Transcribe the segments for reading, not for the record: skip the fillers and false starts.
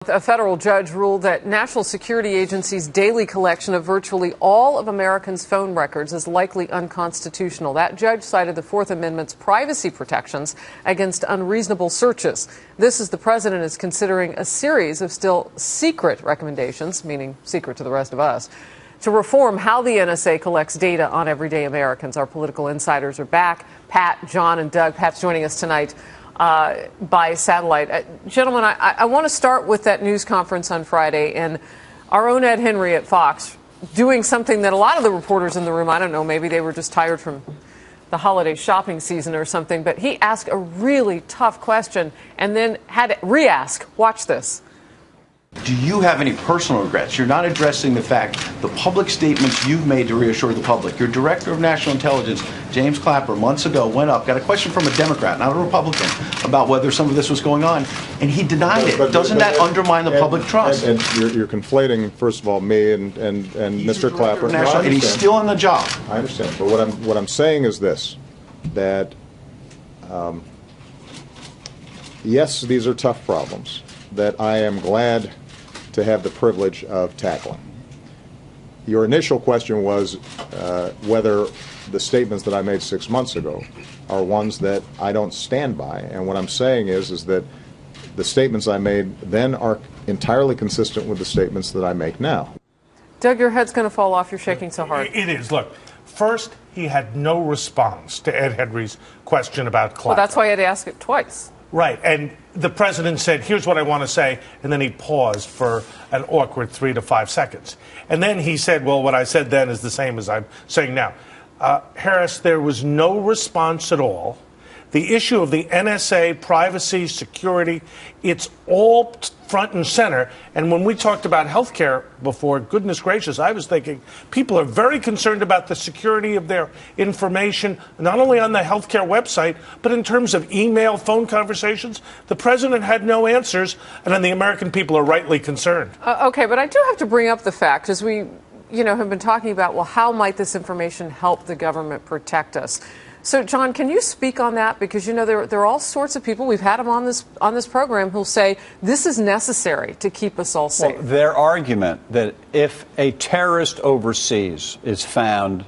A federal judge ruled that National Security Agency's daily collection of virtually all of Americans' phone records is likely unconstitutional. That judge cited the Fourth Amendment's privacy protections against unreasonable searches. This as the president is considering a series of still secret recommendations, meaning secret to the rest of us, to reform how the NSA collects data on everyday Americans. Our political insiders are back. Pat, John, and Doug. Pat's joining us tonight by satellite. Gentlemen, I want to start with that news conference on Friday and our own Ed Henry at Fox doing something that a lot of the reporters in the room, I don't know, maybe they were just tired from the holiday shopping season or something, but he asked a really tough question and then had to re-ask. Watch this. Do you have any personal regrets? You're not addressing the fact, the public statements you've made to reassure the public. Your director of national intelligence, James Clapper, months ago went up, got a question from a Democrat, not a Republican, about whether some of this was going on, and he denied it. Doesn't that undermine the public trust? And you're conflating, first of all, me and Mr. Clapper. And he's still in the job. I understand. But what I'm saying is this, that yes, these are tough problems that I am glad to have the privilege of tackling. Your initial question was whether the statements that I made 6 months ago are ones that I don't stand by. And what I'm saying is that the statements I made then are entirely consistent with the statements that I make now. Doug, your head's going to fall off. You're shaking so hard. It is. Look, first, he had no response to Ed Henry's question about Clapper. Well, that's why I had to ask it twice. Right, and the president said, here's what I want to say, and then he paused for an awkward 3 to 5 seconds. And then he said, well, what I said then is the same as I'm saying now. Harris, there was no response at all. The issue of the NSA, privacy, security, it's all front and center. And when we talked about health care before, goodness gracious, I was thinking people are very concerned about the security of their information, not only on the health care website, but in terms of email, phone conversations. The president had no answers, and then the American people are rightly concerned. Okay, but I do have to bring up the fact, as we have been talking about, well, how might this information help the government protect us? So, John, can you speak on that? Because, there are all sorts of people, we've had them on this program, who'll say this is necessary to keep us all safe. Well, their argument that if a terrorist overseas is found,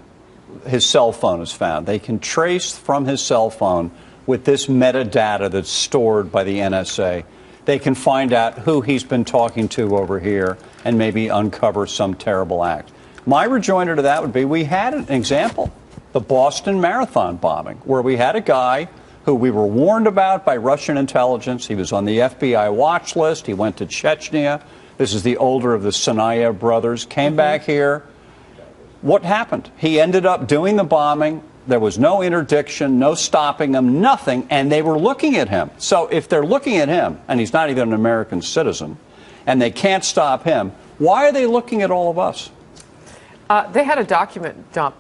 his cell phone is found, they can trace from his cell phone with this metadata that's stored by the NSA, they can find out who he's been talking to over here and maybe uncover some terrible act. My rejoinder to that would be we had an example. The Boston Marathon bombing, where we had a guy who we were warned about by Russian intelligence. He was on the FBI watch list. He went to Chechnya. This is the older of the Tsarnaev brothers. Came back here. What happened? He ended up doing the bombing. There was no interdiction, no stopping him, nothing, and they were looking at him. So if they're looking at him, and he's not even an American citizen, and they can't stop him, why are they looking at all of us? They had a document dump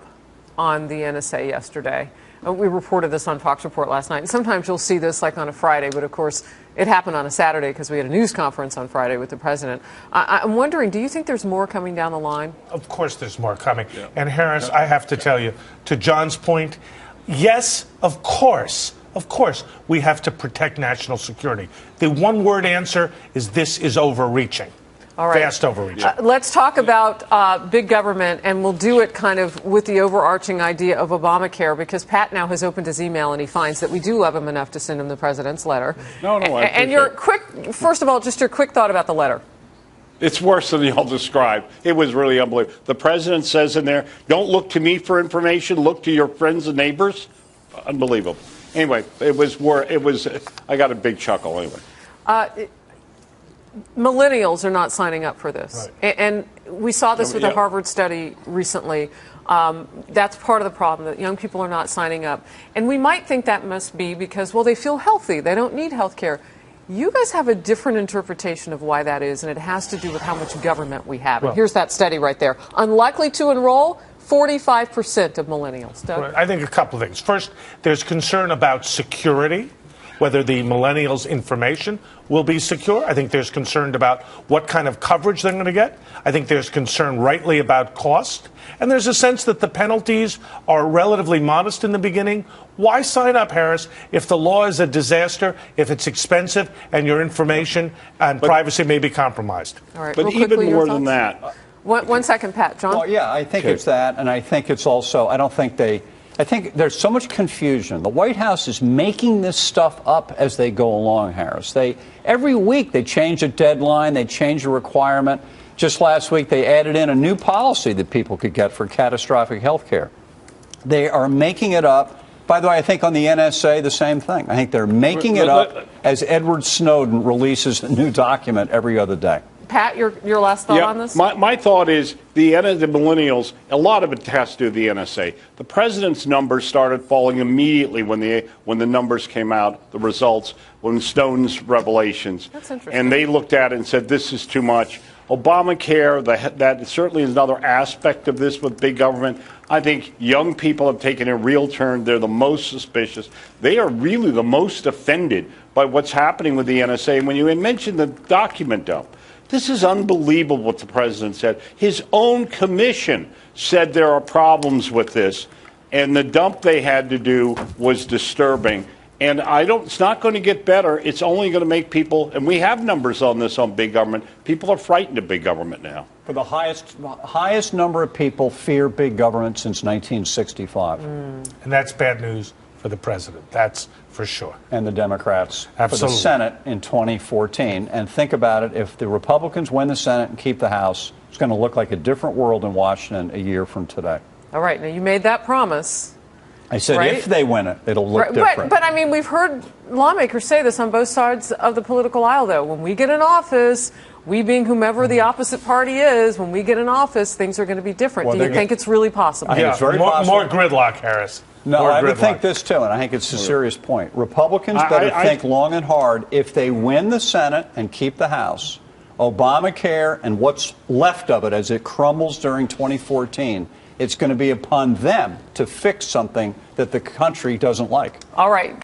on the NSA yesterday. We reported this on Fox Report last night. And sometimes you'll see this like on a Friday, but of course it happened on a Saturday because we had a news conference on Friday with the president. I'm wondering, do you think there's more coming down the line? Of course there's more coming. Yeah. And Harris, I have to tell you, to John's point, yes, of course, we have to protect national security. The one-word answer is this is overreaching. All right. Fast overreaching. Let's talk about big government, and we'll do it kind of with the overarching idea of Obamacare, because Pat now has opened his email and he finds that we do love him enough to send him the president's letter. No, and your first of all, just your quick thought about the letter. It's worse than y'all described. It was really unbelievable. The president says in there, don't look to me for information, look to your friends and neighbors. Unbelievable. Anyway, I got a big chuckle anyway. Millennials are not signing up for this. Right. And we saw this with a Harvard study recently. That's part of the problem, that young people are not signing up. And we might think that must be because, well, they feel healthy. They don't need health care. You guys have a different interpretation of why that is, and it has to do with how much government we have. Well, and here's that study right there. Unlikely to enroll, 45% of millennials. Doug? Right. I think a couple of things. First, there's concern about security. whether the millennials' information will be secure. I think there's concern about what kind of coverage they're going to get. I think there's concern rightly about cost. And there's a sense that the penalties are relatively modest in the beginning. Why sign up, Harris, if the law is a disaster, if it's expensive, and your information and privacy may be compromised? All right, but even quickly, more than that. One second, Pat. John? Well, yeah, I think it's that, and I think it's also, I think there's so much confusion. The White House is making this stuff up as they go along, Harris. Every week they change a deadline, they change a requirement. Just last week they added in a new policy that people could get for catastrophic health care. They are making it up. By the way, I think on the NSA, the same thing. I think they're making it up as Edward Snowden releases a new document every other day. Pat, your last thought on this? My thought is the millennials, a lot of it has to do with the NSA. The president's numbers started falling immediately when the numbers came out, the results, when Snowden's revelations. That's interesting. And they looked at it and said, this is too much. Obamacare, that certainly is another aspect of this with big government. I think young people have taken a real turn. They're the most suspicious. They are really the most offended by what's happening with the NSA. And when you mentioned the document dump, this is unbelievable what the president said. His own commission said there are problems with this, and the dump they had to do was disturbing. And it's not going to get better. It's only going to make people, and we have numbers on this on big government. People are frightened of big government now. For the highest number of people fear big government since 1965. And that's bad news for the president. That's for sure. And the Democrats. Absolutely. For the Senate in 2014. And think about it, if the Republicans win the Senate and keep the House, it's going to look like a different world in Washington a year from today. All right. Now, you made that promise. I said right? if they win it, it'll look different. But, I mean, we've heard lawmakers say this on both sides of the political aisle, though. When we get in office, we being whomever the opposite party is, when we get in office, things are going to be different. Well, do you think it's really possible? I think it's very possible. More gridlock, Harris. No, more I would gridlock. think this, too, and I think it's a serious point. Republicans better think long and hard. If they win the Senate and keep the House, Obamacare and what's left of it as it crumbles during 2014, it's going to be upon them to fix something that the country doesn't like. All right.